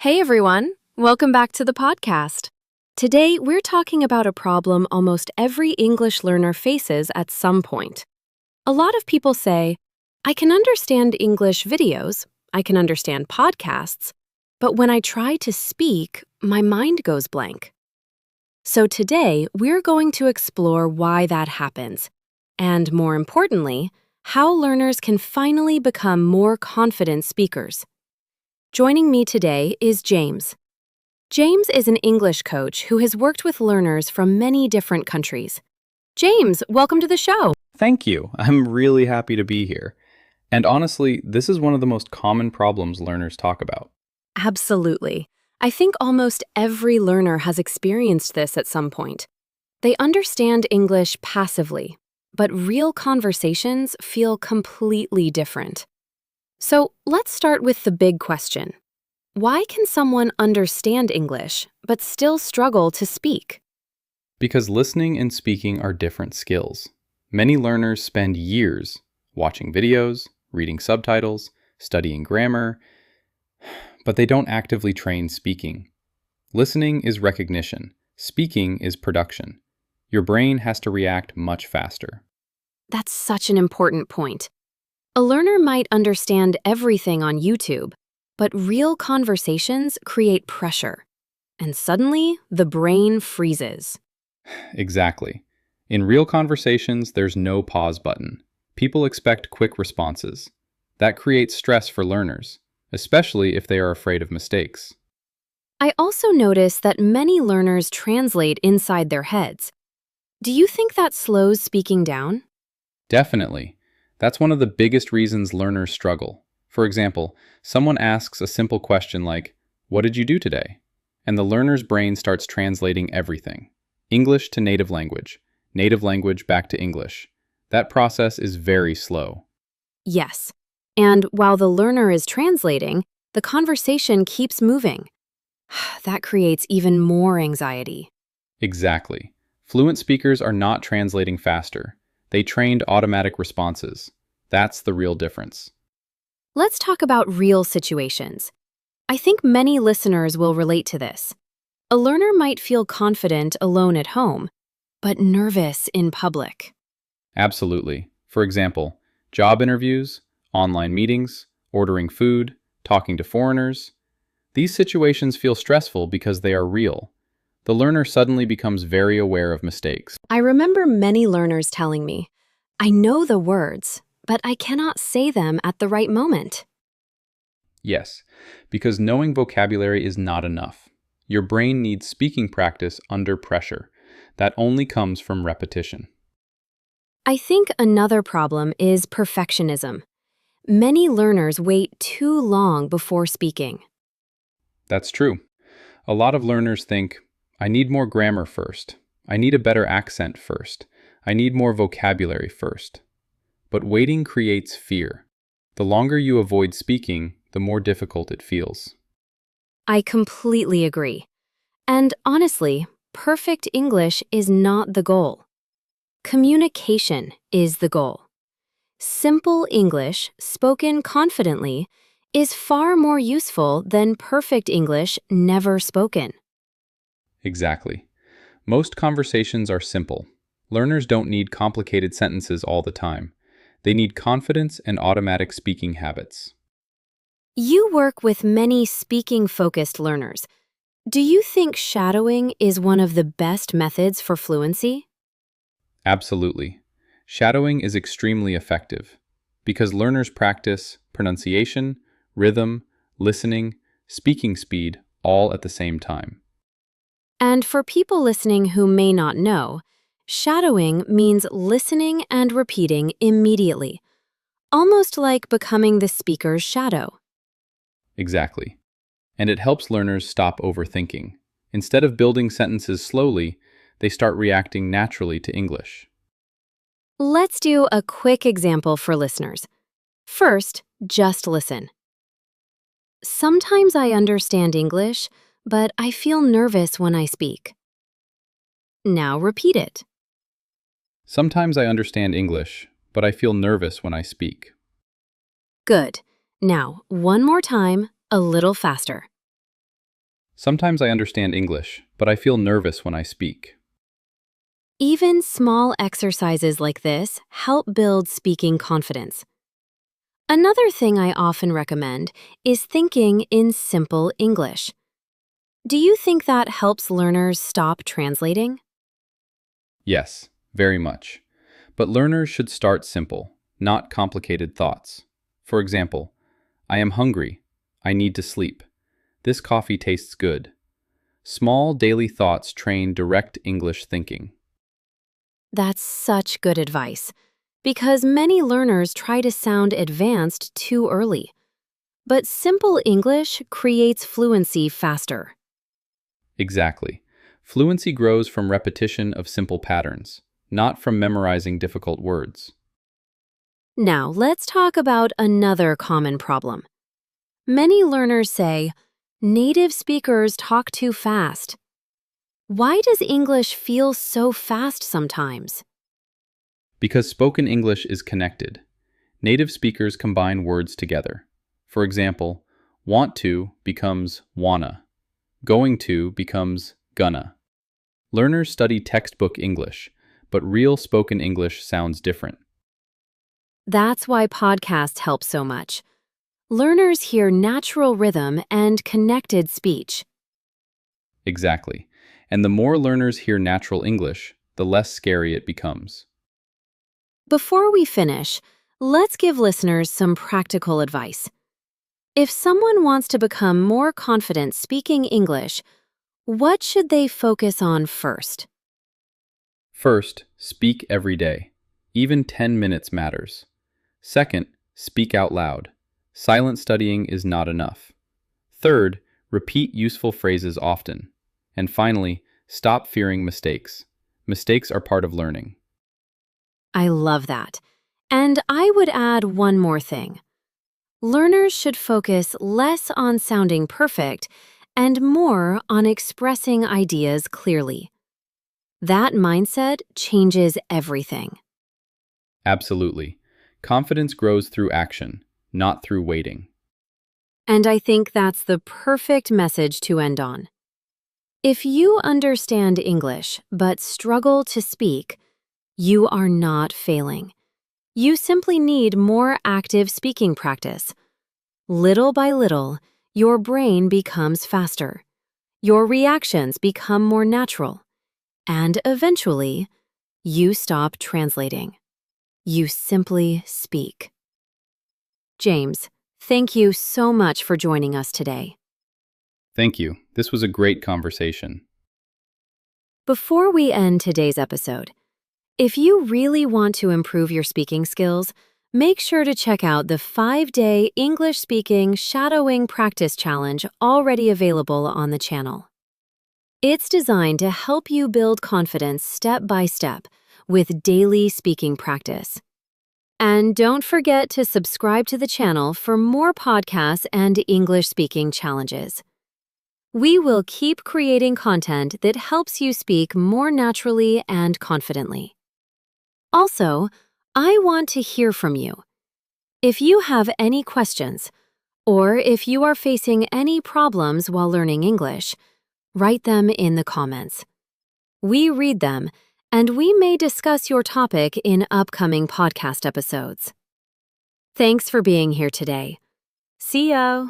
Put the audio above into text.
Hey everyone, welcome back to the podcast. Today we're talking about a problem almost every English learner faces at some point. A lot of people say, I can understand English videos, I can understand podcasts, but when I try to speak, my mind goes blank. So today we're going to explore why that happens, and more importantly, how learners can finally become more confident speakers. Joining me today is James. James is an English coach who has worked with learners from many different countries. James, welcome to the show. Thank you. I'm really happy to be here. And honestly, this is one of the most common problems learners talk about. Absolutely. I think almost every learner has experienced this at some point. They understand English passively, but real conversations feel completely different. So let's start with the big question. Why can someone understand English but still struggle to speak? Because listening and speaking are different skills. Many learners spend years watching videos, reading subtitles, studying grammar, but they don't actively train speaking. Listening is recognition. Speaking is production. Your brain has to react much faster. That's such an important point. A learner might understand everything on YouTube, but real conversations create pressure. And suddenly, the brain freezes. Exactly. In real conversations, there's no pause button. People expect quick responses. That creates stress for learners, especially if they are afraid of mistakes. I also notice that many learners translate inside their heads. Do you think that slows speaking down? Definitely. That's one of the biggest reasons learners struggle. For example, someone asks a simple question like, "What did you do today?" And the learner's brain starts translating everything. English to native language back to English. That process is very slow. Yes. And while the learner is translating, the conversation keeps moving. That creates even more anxiety. Exactly. Fluent speakers are not translating faster. They trained automatic responses. That's the real difference. Let's talk about real situations. I think many listeners will relate to this. A learner might feel confident alone at home, but nervous in public. Absolutely. For example, job interviews, online meetings, ordering food, talking to foreigners. These situations feel stressful because they are real. The learner suddenly becomes very aware of mistakes. I remember many learners telling me, I know the words, but I cannot say them at the right moment. Yes, because knowing vocabulary is not enough. Your brain needs speaking practice under pressure. That only comes from repetition. I think another problem is perfectionism. Many learners wait too long before speaking. That's true. A lot of learners think, I need more grammar first. I need a better accent first. I need more vocabulary first. But waiting creates fear. The longer you avoid speaking, the more difficult it feels. I completely agree. And honestly, perfect English is not the goal. Communication is the goal. Simple English, spoken confidently, is far more useful than perfect English never spoken. Exactly. Most conversations are simple. Learners don't need complicated sentences all the time. They need confidence and automatic speaking habits. You work with many speaking-focused learners. Do you think shadowing is one of the best methods for fluency? Absolutely. Shadowing is extremely effective because learners practice pronunciation, rhythm, listening, speaking speed all at the same time. And for people listening who may not know, shadowing means listening and repeating immediately, almost like becoming the speaker's shadow. Exactly. And it helps learners stop overthinking. Instead of building sentences slowly, they start reacting naturally to English. Let's do a quick example for listeners. First, just listen. Sometimes I understand English, but I feel nervous when I speak. Now repeat it. Sometimes I understand English, but I feel nervous when I speak. Good. Now, one more time, a little faster. Sometimes I understand English, but I feel nervous when I speak. Even small exercises like this help build speaking confidence. Another thing I often recommend is thinking in simple English. Do you think that helps learners stop translating? Yes, very much. But learners should start simple, not complicated thoughts. For example, I am hungry. I need to sleep. This coffee tastes good. Small daily thoughts train direct English thinking. That's such good advice, because many learners try to sound advanced too early. But simple English creates fluency faster. Exactly. Fluency grows from repetition of simple patterns, not from memorizing difficult words. Now, let's talk about another common problem. Many learners say, native speakers talk too fast. Why does English feel so fast sometimes? Because spoken English is connected. Native speakers combine words together. For example, want to becomes wanna. Going to becomes gonna. Learners study textbook English, but real spoken English sounds different. That's why podcasts help so much. Learners hear natural rhythm and connected speech. Exactly. And the more learners hear natural English, the less scary it becomes. Before we finish, let's give listeners some practical advice. If someone wants to become more confident speaking English, what should they focus on first? First, speak every day. Even 10 minutes matters. Second, speak out loud. Silent studying is not enough. Third, repeat useful phrases often. And finally, stop fearing mistakes. Mistakes are part of learning. I love that. And I would add one more thing. Learners should focus less on sounding perfect and more on expressing ideas clearly. That mindset changes everything. Absolutely. Confidence grows through action, not through waiting. And I think that's the perfect message to end on. If you understand English but struggle to speak, you are not failing. You simply need more active speaking practice. Little by little, your brain becomes faster. Your reactions become more natural. And eventually, you stop translating. You simply speak. James, thank you so much for joining us today. Thank you. This was a great conversation. Before we end today's episode, if you really want to improve your speaking skills, make sure to check out the 5-day English Speaking Shadowing Practice Challenge already available on the channel. It's designed to help you build confidence step by step with daily speaking practice. And don't forget to subscribe to the channel for more podcasts and English speaking challenges. We will keep creating content that helps you speak more naturally and confidently. Also, I want to hear from you. If you have any questions, or if you are facing any problems while learning English, write them in the comments. We read them, and we may discuss your topic in upcoming podcast episodes. Thanks for being here today. See ya!